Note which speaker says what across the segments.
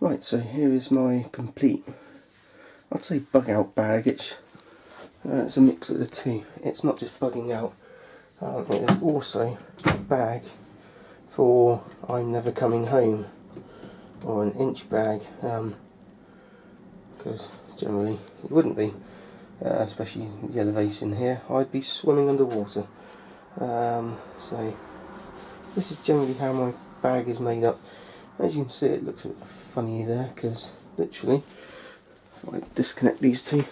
Speaker 1: Right, so here is my complete, I'd say bug out bag. It's a mix of the two. It's not just bugging out, it is also a bag for I'm never coming home, or an inch bag, because generally it wouldn't be, especially the elevation here. I'd be swimming underwater. So this is generally how my bag is made up. As you can see, it looks a bit funny there because literally, if I disconnect these two,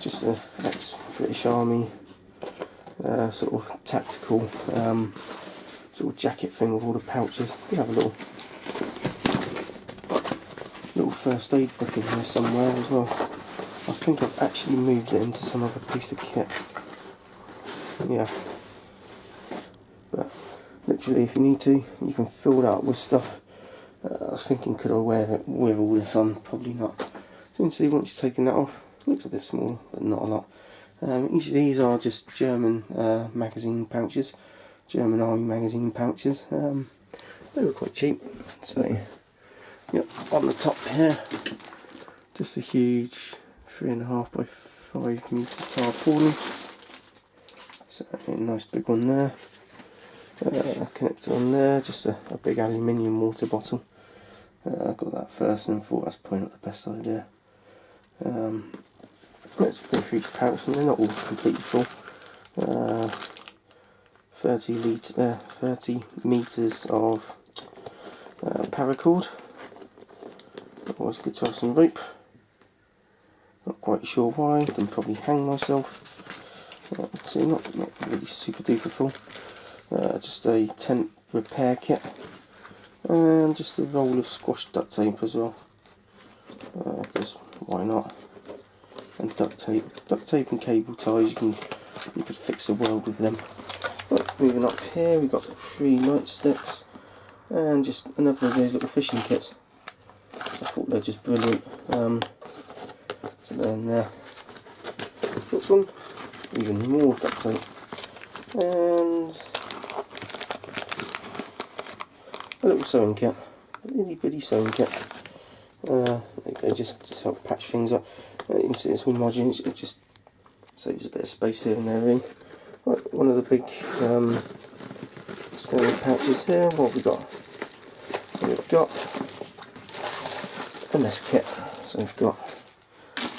Speaker 1: just an ex-British Army sort of tactical sort of jacket thing with all the pouches. We have a little first aid book in here somewhere as well. I think I've actually moved it into some other piece of kit. Yeah. But literally, if you need to, you can fill it up with stuff. I was thinking, could I wear it with all this on? Probably not. So you can see once you've taken that off, it looks a bit small, but not a lot. Each of these are just German magazine pouches, German Army magazine pouches. They were quite cheap. So, yep, on the top here, just a huge 3.5 by 5 metre tarpaulin. So a nice big one there. Connector on there, just a big aluminium water bottle. I got that first and thought that's probably not the best idea. Let's go through each pouch, and they're not all completely full. 30 metres of paracord. Always good to have some rope. Not quite sure why, can probably hang myself. So not really super duper full. Just a tent repair kit, and just a roll of squash duct tape as well, because why not? And duct tape and cable ties, you could fix the world with them. Right, moving up here, we've got 3 nightsticks and just another of those little fishing kits. I thought they're just brilliant. So then next one, even more duct tape, and a little sewing kit, a itty bitty sewing kit. There you go, just to help patch things up. You can see it's all modular, it just saves a bit of space here and there. Right, one of the big standard pouches here. What have we got? We've got a mess kit. So we've got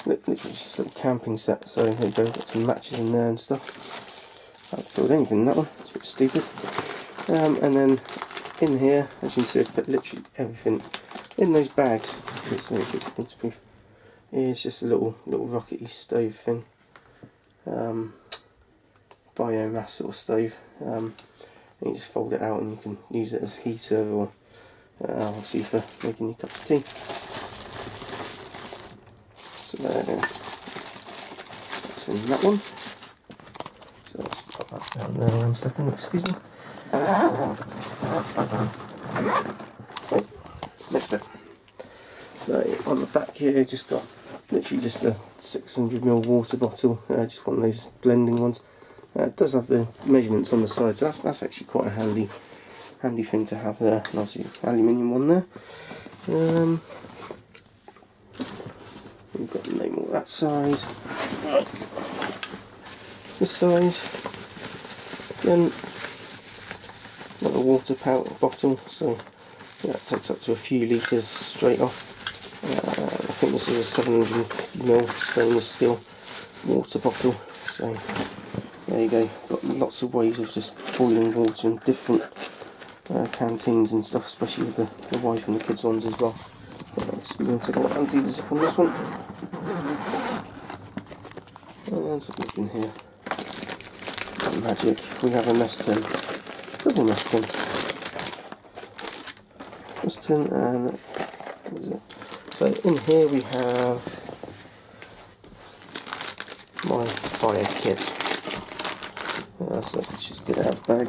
Speaker 1: literally just a little camping set. So there you go, got some matches in there and stuff. I haven't filled anything in that one, it's a bit stupid. And then in here, as you can see, I've put literally everything in those bags. It's just a little rockety stove thing, biomass sort of stove. And you just fold it out and you can use it as a heater, or obviously for making your cup of tea. So that's in that one. So let's put that down there 1 second, excuse me. Next bit. So on the back here, just got literally just a 600ml water bottle, just one of those blending ones. It does have the measurements on the side, so that's actually quite a handy thing to have there. And obviously aluminium one there. We've got no more that size. This size. Then another water bottle, so yeah, it takes up to a few litres straight off. I think this is a 700ml stainless steel water bottle. So there you go, got lots of ways of just boiling water in different canteens and stuff, especially with the wife and the kids ones as well. Let's go and undo the zip on this one. And so look in here. Magic, we have a mess tin, double mess tin. Mess tin, and what is it? So in here we have my fire kit. So let's just get it out of the bag.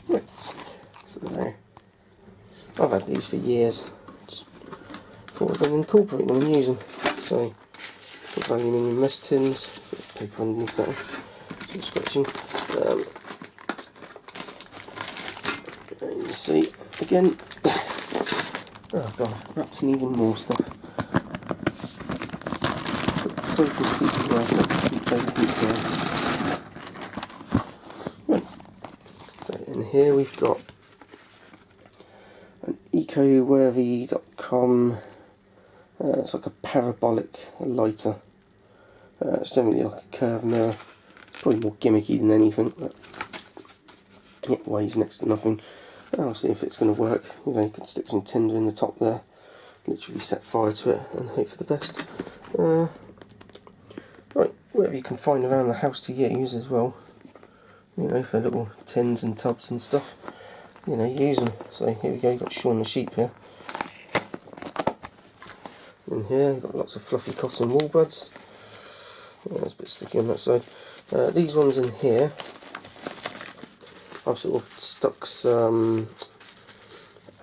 Speaker 1: Right. So there. I've had these for years. Just thought I'd incorporate them and use them. So, got aluminium mess tins, bit of paper underneath that, some scratching. And you see, again, oh god, wrapped in even more stuff. So to keep it working, keep everything there. Right. So in here we've got an ecoworthy.com. It's like a parabolic lighter. It's generally like a curved mirror. Probably more gimmicky than anything, but it weighs next to nothing. I'll see if it's going to work. You know, you could stick some tinder in the top there, literally set fire to it and hope for the best. Right, whatever you can find around the house to use as well. You know, for little tins and tubs and stuff. You know, use them. So here we go, you've got Shaun the Sheep here. In here, you've got lots of fluffy cotton wool buds. Yeah, it's a bit sticky on that side. These ones in here, I've sort of stuck some,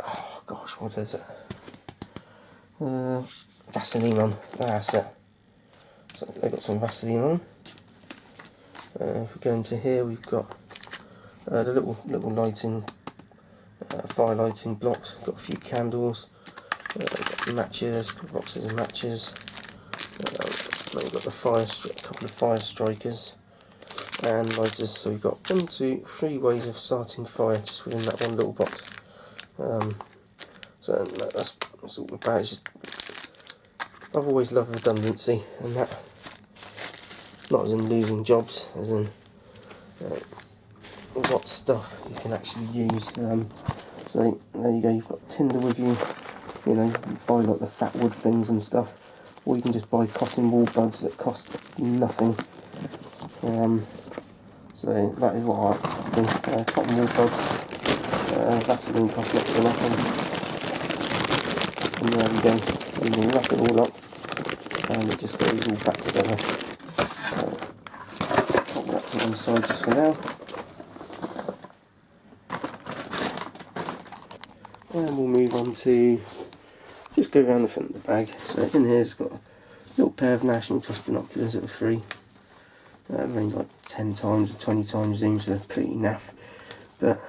Speaker 1: oh gosh, what is it? Vaseline on, that's it. So they've got some Vaseline on. If we go into here, we've got the little lighting, fire lighting blocks. Got a few candles, got matches, boxes of matches. Then we've got the couple of fire strikers and lighters. So we've got 1, 2, 3 ways of starting fire just within that one little box. So that's all about. It's just, I've always loved redundancy, and that, not as in losing jobs, as in what stuff you can actually use. So there you go, you've got tinder with you. You know, you buy like the fat wood things and stuff, or you can just buy cotton wool buds that cost nothing. So that is what I like to do. Cotton wool buds, Vaseline costs next to nothing. And there we go, and you wrap it all up, and it just goes all back together. So pop that to one side just for now. And we'll move on to just go around the front of the bag. So in here it's got a little pair of National Trust binoculars that are free. Range like 10 times or 20 times zoom, so they're pretty naff. But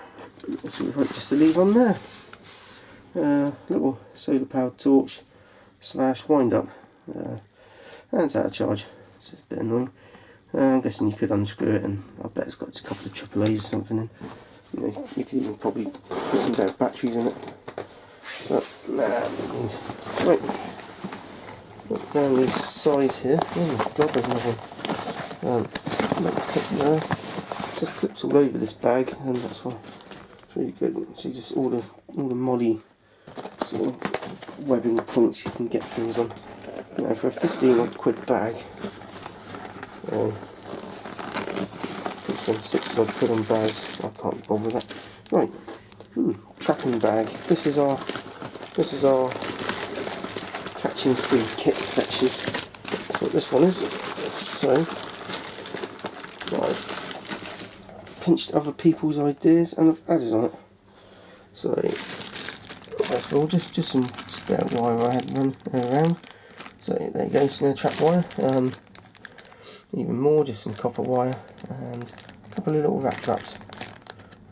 Speaker 1: that's what we'd like just to leave on there. Little solar powered torch / wind up. And it's out of charge, so it's a bit annoying. I'm guessing you could unscrew it, and I bet it's got a couple of AAAs or something in. You know, you could even probably put some better batteries in it. But nah, right. Look down the side here. Oh god, there's another one. Little clip there. Just clips all over this bag, and that's why it's really good. You can see just all the molly sort of webbing points you can get things on. You know, for a 15 odd quid bag, could spend 6 odd quid on bags. I can't be bothered with that. Right, trapping bag. This is our catching free kit section. That's what this one is. So, I've pinched other people's ideas and I've added on it. So, first of all, just some spare wire I had run around. So there you go, snare trap wire. Even more, just some copper wire and a couple of little rat traps.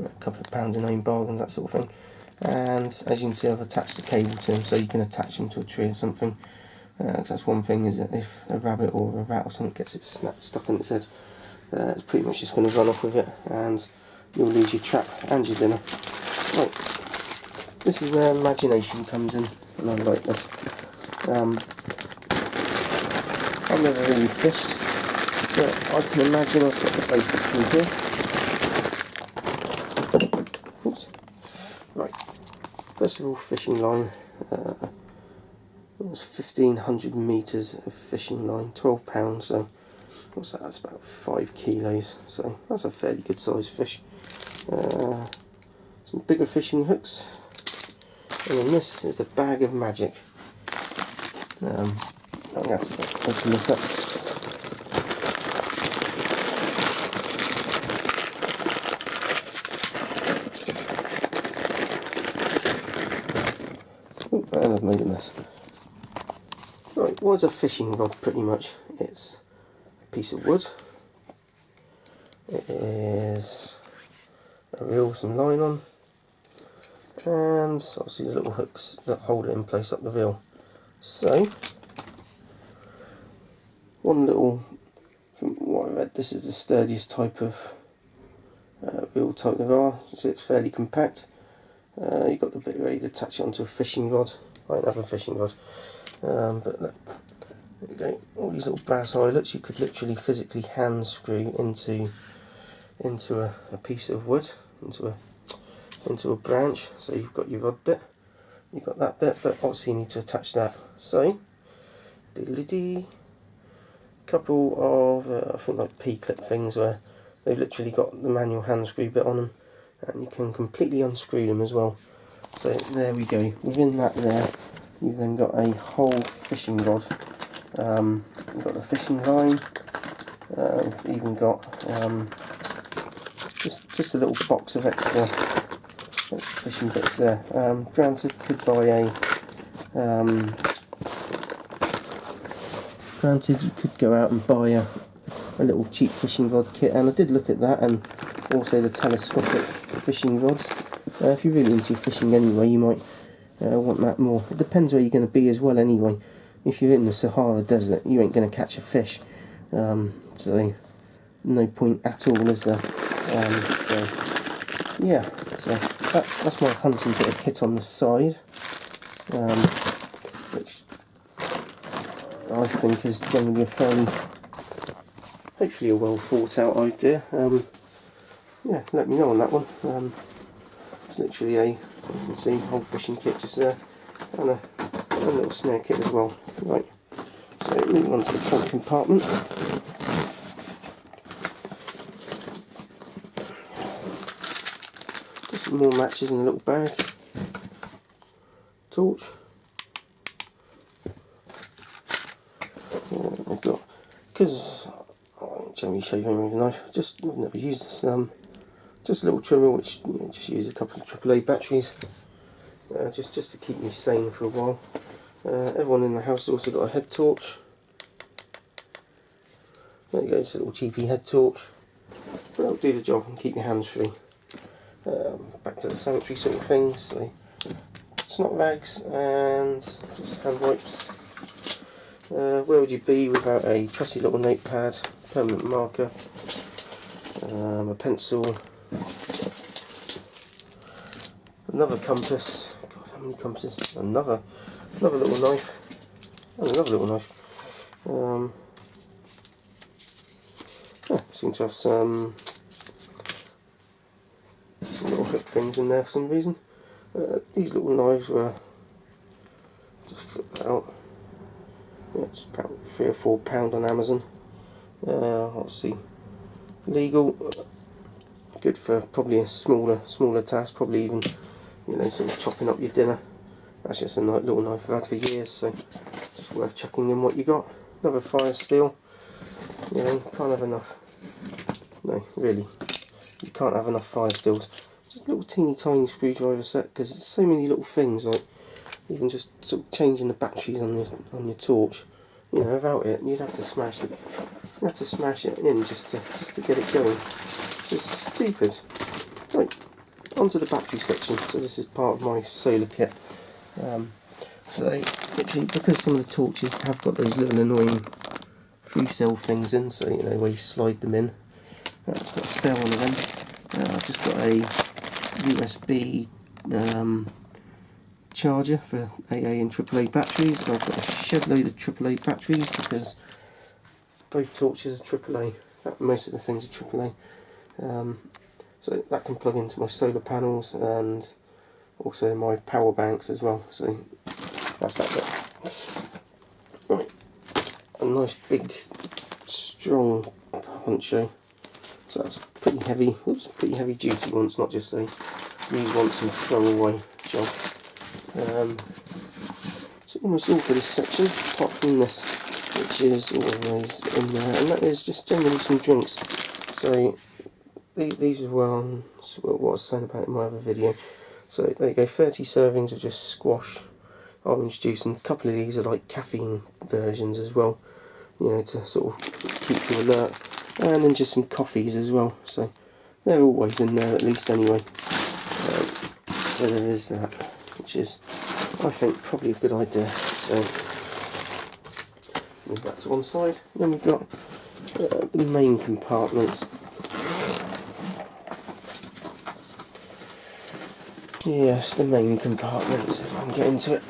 Speaker 1: A couple of pounds in own bargains, that sort of thing. And as you can see, I've attached a cable to them so you can attach them to a tree or something. Because that's one thing, is that if a rabbit or a rat or something gets it stuck in its head, it's pretty much just going to run off with it and you'll lose your trap and your dinner. Right, this is where imagination comes in, and I like this. I've never really fished, but I can imagine I've got the basics in here. Oops. Right, first of all, fishing line. It was 1,500 metres of fishing line, £12, so what's that? That's about 5 kilos, so that's a fairly good sized fish. Some bigger fishing hooks, and then this is the bag of magic. I'm going to open this up. and I've made a mess. Right, what's a fishing rod pretty much? It's a piece of wood. It is a reel, some line on, and obviously the little hooks that hold it in place up the reel. So, one little, from what I read, this is the sturdiest type of reel type of R, so it's fairly compact. You've got the bit where you attach it onto a fishing rod. I don't have a fishing rod, but look, there you go. All these little brass eyelets you could literally physically hand screw into a piece of wood, into a branch. So you've got your rod bit, you've got that bit, but obviously you need to attach that. So, couple of I think like P-clip things where they've literally got the manual hand screw bit on them, and you can completely unscrew them as well. So there we go. Within that there, you've then got a whole fishing rod. You've got the fishing line. You've even got just a little box of extra fishing bits there. Granted, you could go out and buy a little cheap fishing rod kit, and I did look at that, and also the telescopic fishing rods. If you're really into fishing anyway, you might want that more. It depends where you're going to be as well anyway. If you're in the Sahara Desert, you ain't going to catch a fish, so no point at all, is there? So yeah, so that's my hunting bit of kit on the side, which I think is generally a fairly, hopefully a well thought out idea. Yeah, let me know on that one. It's literally you can see, whole fishing kit just there, and a little snare kit as well. Right, so moving on to the front compartment. Just some more matches in a little bag. Torch. I've got, because I don't generally shave anything with a knife, I've never used this. Just a little trimmer, which just use a couple of AAA batteries, just to keep me sane for a while. Everyone in the house has also got a head torch. There you go, it's a little cheapy head torch. But that'll do the job and keep your hands free. Back to the sanitary sort of things. So snot rags and just hand wipes. Where would you be without a trusty little notepad, permanent marker, a pencil, another compass. God, how many compasses? Another little knife, and another little knife. Yeah, seem to have some little hook things in there for some reason. These little knives were, just flip that out. Yeah, it's about £3 or £4 on Amazon. Obviously legal, good for probably a smaller task, probably even sort of chopping up your dinner. That's just a nice little knife I've had for years, so just worth chucking in what you got. Another fire steel. Can't have enough. No, really, you can't have enough fire steels. Just a little teeny tiny screwdriver set, because it's so many little things, like even just sort of changing the batteries on your torch. Without it, you'd have to smash it. You have to smash it in just to get it going. Just stupid. Right, onto the battery section. So this is part of my solar kit. So literally, because some of the torches have got those little annoying 3-cell things in, so where you slide them in. It's got a spare one of them. I've just got a USB charger for AA and AAA batteries, and I've got a shed load of AAA batteries because both torches are AAA. In fact, most of the things are AAA. So that can plug into my solar panels and also my power banks as well. So that's that bit. Right, a nice big strong poncho. So that's pretty heavy. Oops, pretty heavy duty ones, not just a use once and throw away job. So almost all for this section, apart from this, which is always in there, and that is just generally some drinks. So these are what I was saying about in my other video. So there you go, 30 servings of just squash, orange juice, and a couple of these are like caffeine versions as well, you know, to sort of keep you alert, and then just some coffees as well, so they're always in there at least anyway. So there is that, which is, I think, probably a good idea. So move that to one side. Then we've got the main compartment. Yes, the main compartment, if I can get into it.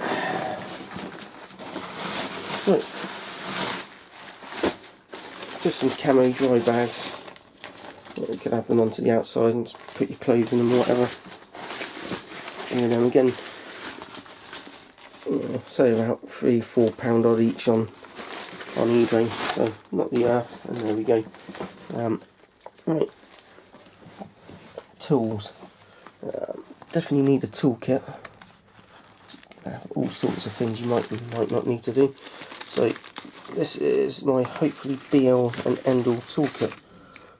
Speaker 1: Right. Just some camo dry bags. You can have them onto the outside and just put your clothes in them or whatever. And then again, say about £3-4 odd each on eBay, so not the earth, and there we go. Right, tools. Definitely need a toolkit. All sorts of things you might not need to do. So this is my hopefully be-all and end-all toolkit.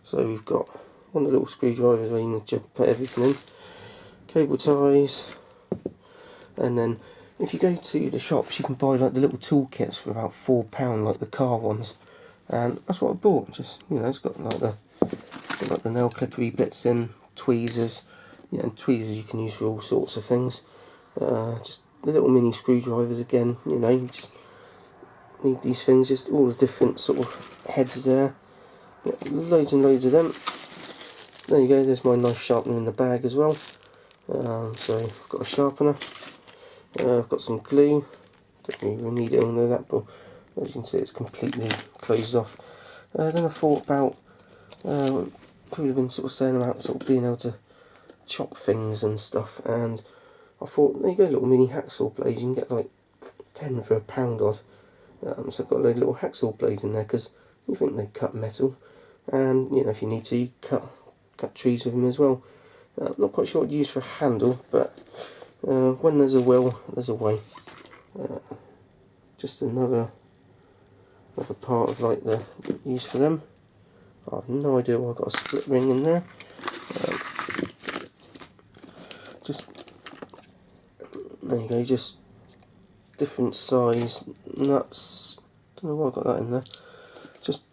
Speaker 1: So we've got one of the little screwdrivers where you can put everything in, cable ties, and then if you go to the shops you can buy like the little toolkits for about £4, like the car ones, and that's what I bought. Just, you know, it's got like the nail clippery bits in, tweezers, yeah, and tweezers you can use for all sorts of things. Just the little mini screwdrivers again, you know, you just need these things, just all the different sort of heads there. Yeah, loads and loads of them. There you go, there's my knife sharpener in the bag as well. So I've got a sharpener, I've got some glue, don't really need it on there, that, but as you can see it's completely closed off. Then I thought about, probably been sort of saying about sort of being able to chop things and stuff, and I thought, there you go, little mini hacksaw blades, you can get like 10 for £1 odd. So I've got a load of little hacksaw blades in there, because you think they cut metal, and you know, if you need to, you cut trees with them as well. Not quite sure what to use for a handle, but when there's a will, there's a way. Just another part of like the use for them. I have no idea why I've got a split ring in there. Just there you go, just different size nuts. Don't know why I got that in there. Just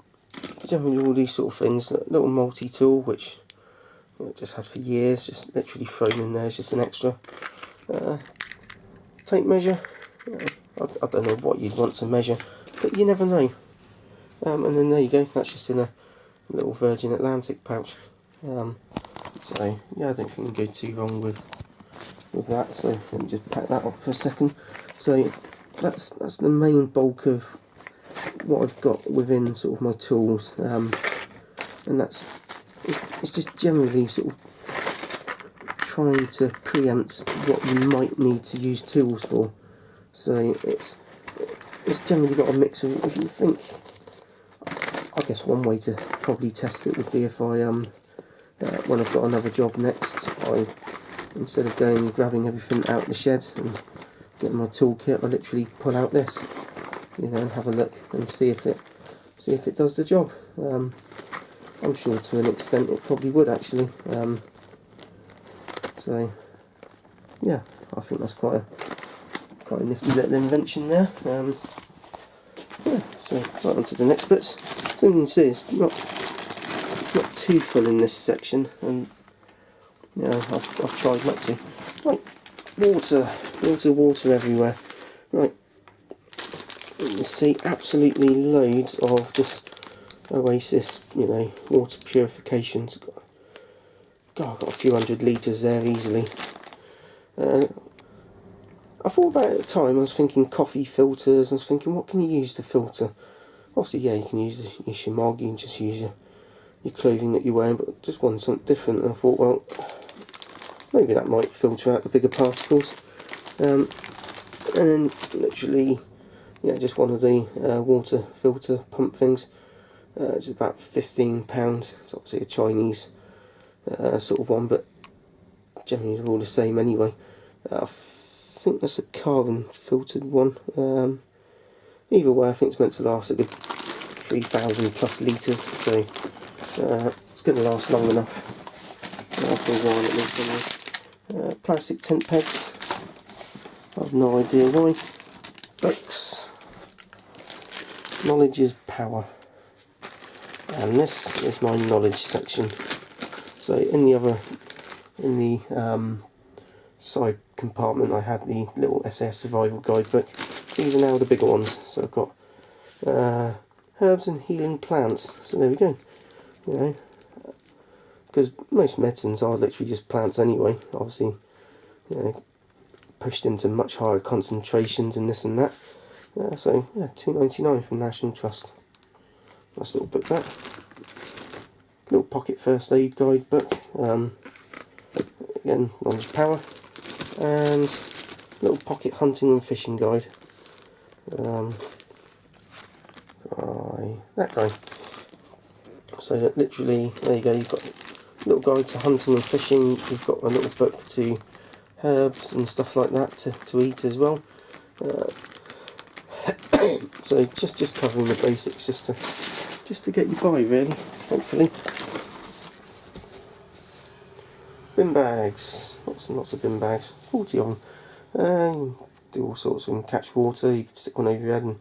Speaker 1: generally all these sort of things. A little multi-tool which I just had for years, just literally thrown in there as just an extra. Tape measure. I don't know what you'd want to measure, but you never know. And then there you go, that's just in a little Virgin Atlantic pouch. So yeah, I don't think you can go too wrong with that. So let me just pack that up for a second. So that's the main bulk of what I've got within sort of my tools, and it's just generally sort of trying to preempt what you might need to use tools for. So it's generally got a mix of, if you think, I guess one way to probably test it would be if I when I've got another job next, instead of going and grabbing everything out the shed and getting my toolkit, I literally pull out this, you know, and have a look and see if it does the job. I'm sure to an extent it probably would actually. So yeah, I think that's quite a nifty little invention there. Yeah, so right on to the next bits. So you can see it's not too full in this section, and you know, I've tried not to. Right, water everywhere. Right, you see absolutely loads of just Oasis, you know, water purifications. God, I've got a few hundred litres there easily. I thought about it at the time, I was thinking coffee filters, I was thinking what can you use to filter? Obviously yeah, you can use your shimog, you can just use your clothing that you're wearing, but I just wanted something different, and I thought, well, maybe that might filter out the bigger particles. And then literally, yeah, just one of the water filter pump things. It's about £15, it's obviously a Chinese sort of one, but generally they're all the same anyway. I think that's a carbon filtered one. Either way, I think it's meant to last a good 3,000 plus litres, so it's going to last long enough. For a while at least anyway. Plastic tent pegs. I've no idea why. Books. Knowledge is power. And this is my knowledge section. So in the side compartment I had the little SAS survival guidebook. These are now the bigger ones. So I've got herbs and healing plants. So there we go. You know, because most medicines are literally just plants anyway. Obviously, you know, pushed into much higher concentrations and this and that. So yeah, £2.99 from National Trust. Nice little book that. Little pocket first aid guidebook. Again, knowledge power. And little pocket hunting and fishing guide. By that guy. So that literally, there you go, you've got a little guide to hunting and fishing, you've got a little book to herbs and stuff like that to eat as well. So just covering the basics just to get you by really, hopefully. Bin bags, lots and lots of bin bags, 40 of them. Do all sorts of them, catch water, you could stick one over your head and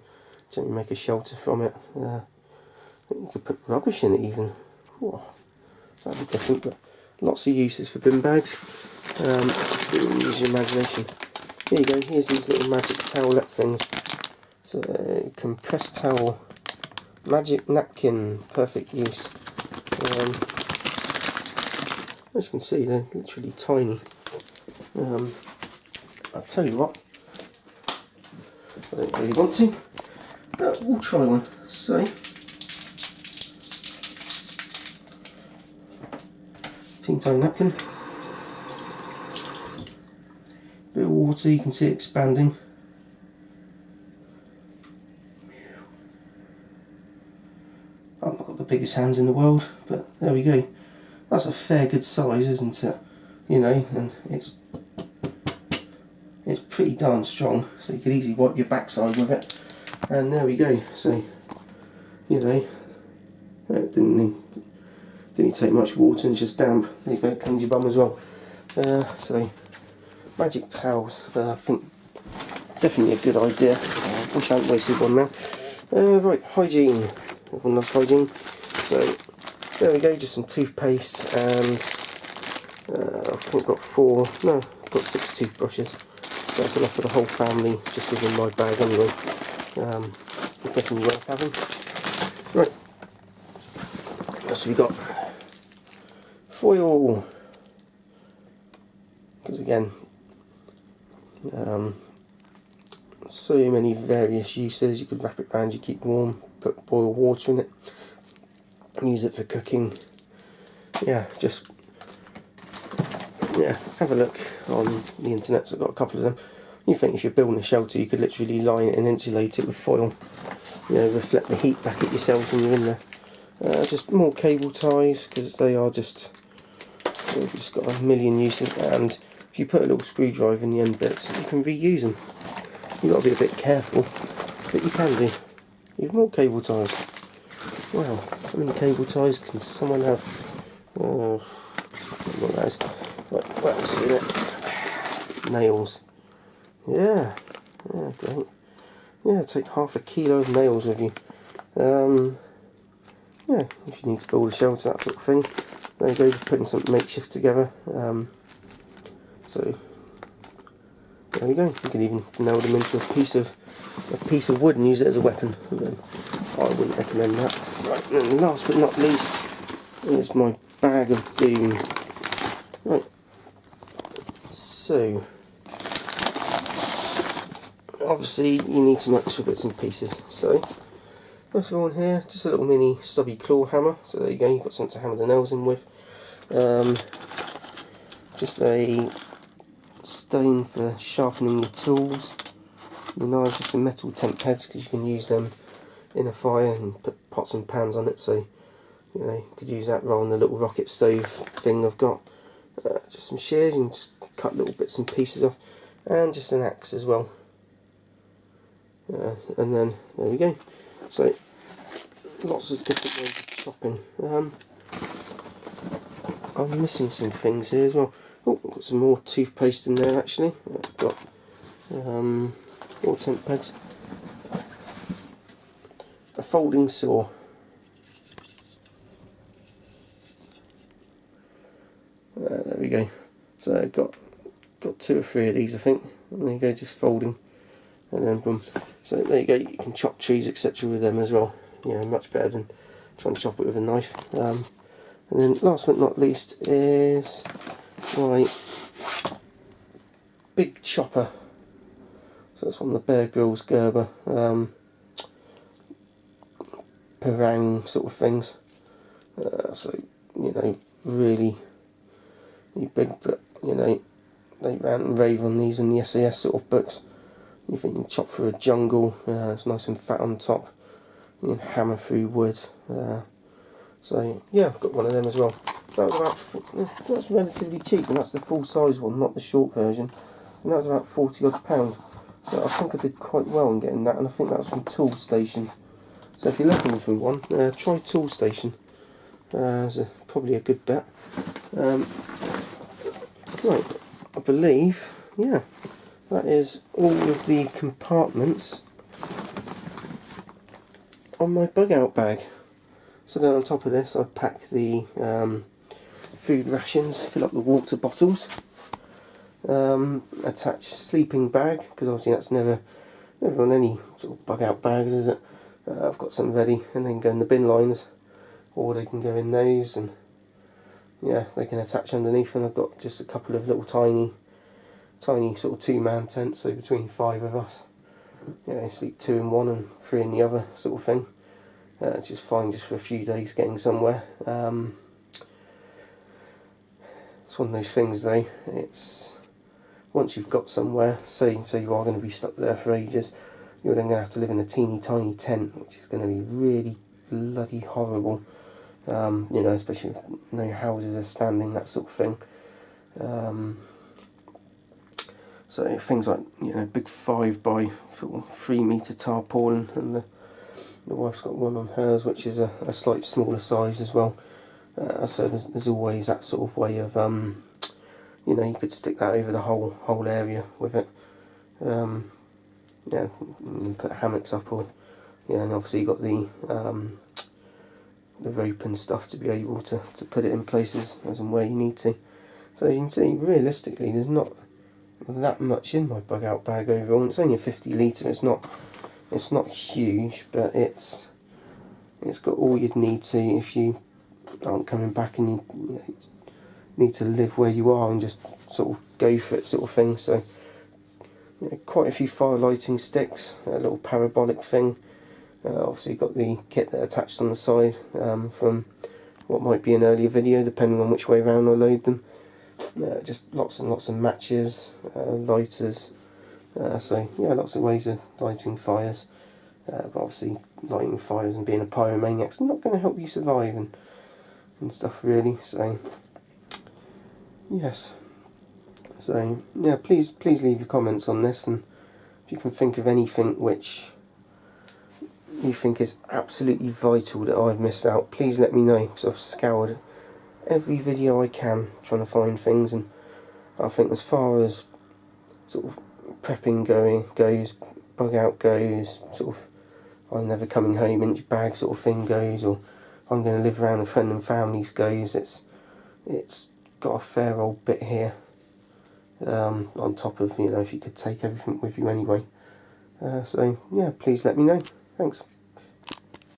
Speaker 1: gently make a shelter from it. I think you could put rubbish in it even. Whoa, that'd be different, but lots of uses for bin bags. Use your imagination. Here you go, here's these little magic towelette things. So, compressed towel, magic napkin, perfect use. As you can see, they're literally tiny. I'll tell you what, I don't really want to, but we'll try one. So, tea time napkin, bit of water, you can see it expanding. I've not got the biggest hands in the world, but there we go. That's a fair good size, isn't it? You know, and it's pretty darn strong, so you could easily wipe your backside with it. And there we go. So, you know, it didn't need to take much water, and it's just damp. There you go, cleans your bum as well. So, magic towels, I think definitely a good idea. I wish I hadn't wasted one now. Right, hygiene. Everyone loves hygiene. So, there we go, just some toothpaste, and I think I've got 6 toothbrushes. So that's enough for the whole family, just within my bag anyway. Definitely worth having. Right, what else have we got? Foil. Because again, so many various uses. You could wrap it around, you keep warm, put boiled water in it, use it for cooking. Yeah, have a look on the internet. So I've got a couple of them. You think if you're building a shelter, you could literally line it and insulate it with foil. You know, reflect the heat back at yourselves when you're in there. Just more cable ties, because they are just got a million uses. And if you put a little screwdriver in the end bits, you can reuse them. You've got to be a bit careful, but you can do. Even more cable ties. Wow, how many cable ties can someone have? What that is. Right, what else is in it? Nails. Yeah, great. Yeah, take half a kilo of nails with you. Yeah, if you need to build a shelter, that sort of thing. There you go, putting something makeshift together. So there we go. You can even nail them into a piece of wood and use it as a weapon. I wouldn't recommend that. Right, and then last but not least is my bag of doom. Right. So obviously you need some extra bits and pieces. So first of all, here, just a little mini stubby claw hammer. So there you go, you've got something to hammer the nails in with. Just a stone for sharpening your tools. Your knives, just some metal temp pegs, because you can use them in a fire and put pots and pans on it. So you know, you could use that rather than the little rocket stove thing I've got. Just some shears, you can just cut little bits and pieces off, and just an axe as well. And then there we go. So lots of different ways of chopping. I'm missing some things here as well. Oh, I've got some more toothpaste in there actually. I've got or tent pegs, a folding saw, there we go. So I've got 2 or 3 of these, I think, and there you go, just folding, and then boom. So there you go, you can chop trees etc with them as well, you know, much better than trying to chop it with a knife. And then last but not least is my big chopper. So it's from the Bear Grylls Gerber parang sort of things. So, you know, really big, but you know, they rant and rave on these in the SAS sort of books. You think you can chop through a jungle, it's nice and fat on top. You can hammer through wood. So yeah, I've got one of them as well. That's relatively cheap, and that's the full size one, not the short version. And that was about £40 odd. So I think I did quite well in getting that, and I think that was from Tool Station. So if you're looking for one, try Tool Station. Probably a good bet. Right, I believe, yeah, that is all of the compartments on my bug out bag. So then on top of this I pack the food rations, fill up the water bottles, attach sleeping bag, because obviously that's never on any sort of bug out bags, is it? I've got some ready, and they can go in the bin liners, or they can go in those, and yeah, they can attach underneath. And I've got just a couple of little tiny sort of 2-man tents, so between 5 of us, you know, sleep 2 in one and 3 in the other sort of thing. It's just fine just for a few days getting somewhere. It's one of those things though, it's once you've got somewhere, say you are going to be stuck there for ages, you're then going to have to live in a teeny tiny tent, which is going to be really bloody horrible. You know, especially if no houses are standing, that sort of thing. So things like, you know, big 5 by 3 metre tarpaulin, and the wife's got one on hers which is a slight smaller size as well. So there's always that sort of way of, you know, you could stick that over the whole area with it. Yeah, and put hammocks up, or yeah, and obviously you've got the rope and stuff to be able to put it in places as and where you need to. So you can see, realistically, there's not that much in my bug out bag overall. It's only a 50 litre. It's not huge, but it's got all you'd need to if you aren't coming back and you need to live where you are and just sort of go for it, sort of thing. So you know, quite a few fire lighting sticks, a little parabolic thing. Obviously you've got the kit that attached on the side from what might be an earlier video, depending on which way around I load them. Just lots and lots of matches, lighters. So yeah, lots of ways of lighting fires. But obviously lighting fires and being a pyromaniac is not going to help you survive and stuff really. So yes. So yeah, please leave your comments on this, and if you can think of anything which you think is absolutely vital that I've missed out, please let me know, because I've scoured every video I can trying to find things. And I think as far as sort of prepping goes, bug out goes, sort of I'm never coming home inch bag sort of thing goes, or I'm going to live around a friend and family's goes, it's got a fair old bit here. On top of, you know, if you could take everything with you anyway. So yeah, please let me know. Thanks.